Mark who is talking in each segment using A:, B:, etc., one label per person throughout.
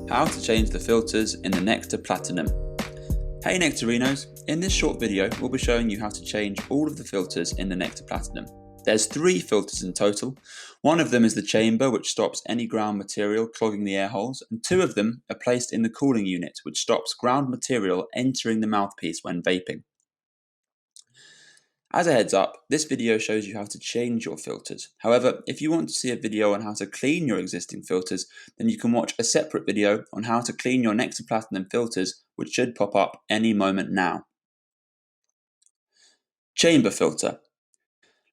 A: how to change the filters in the Nectar Platinum. Hey Nectarinos, in this short video we'll be showing you how to change all of the filters in the Nectar Platinum. There's 3 filters in total. One of them is the chamber, which stops any ground material clogging the air holes, and 2 of them are placed in the cooling unit, which stops ground material entering the mouthpiece when vaping. As a heads up, this video shows you how to change your filters. However, if you want to see a video on how to clean your existing filters, then you can watch a separate video on how to clean your Nectar Platinum filters, which should pop up any moment now. Chamber filter.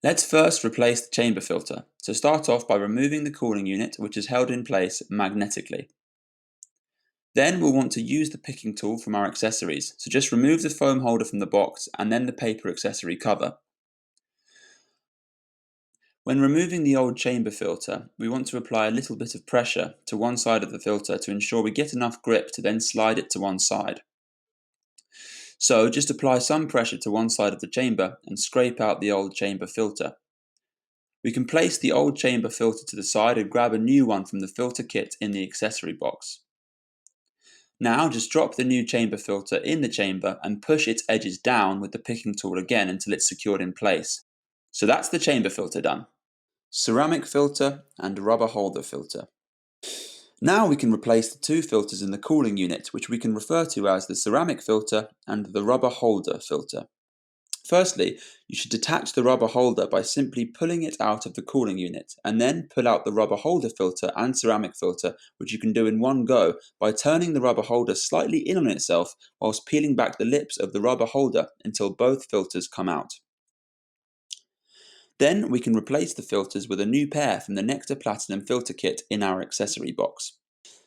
A: Let's first replace the chamber filter. So start off by removing the cooling unit, which is held in place magnetically. Then we'll want to use the picking tool from our accessories, so just remove the foam holder from the box and then the paper accessory cover. When removing the old chamber filter, we want to apply a little bit of pressure to one side of the filter to ensure we get enough grip to then slide it to one side. So just apply some pressure to one side of the chamber and scrape out the old chamber filter. We can place the old chamber filter to the side and grab a new one from the filter kit in the accessory box. Now just drop the new chamber filter in the chamber and push its edges down with the picking tool again until it's secured in place. So that's the chamber filter done. Ceramic filter and rubber holder filter. Now we can replace the 2 filters in the cooling unit, which we can refer to as the ceramic filter and the rubber holder filter. Firstly, you should detach the rubber holder by simply pulling it out of the cooling unit, and then pull out the rubber holder filter and ceramic filter, which you can do in one go by turning the rubber holder slightly in on itself whilst peeling back the lips of the rubber holder until both filters come out. Then we can replace the filters with a new pair from the Nectar Platinum filter kit in our accessory box.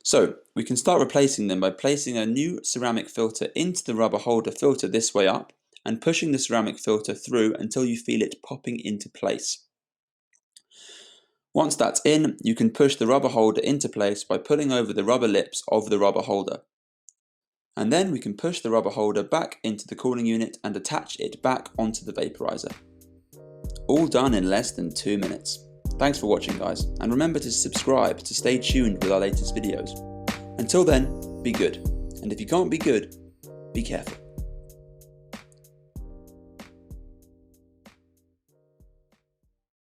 A: So we can start replacing them by placing a new ceramic filter into the rubber holder filter this way up, and pushing the ceramic filter through until you feel it popping into place. Once that's in, you can push the rubber holder into place by pulling over the rubber lips of the rubber holder. And then we can push the rubber holder back into the cooling unit and attach it back onto the vaporizer. All done in less than 2 minutes. Thanks for watching, guys, and remember to subscribe to stay tuned with our latest videos. Until then, be good, and if you can't be good, be careful.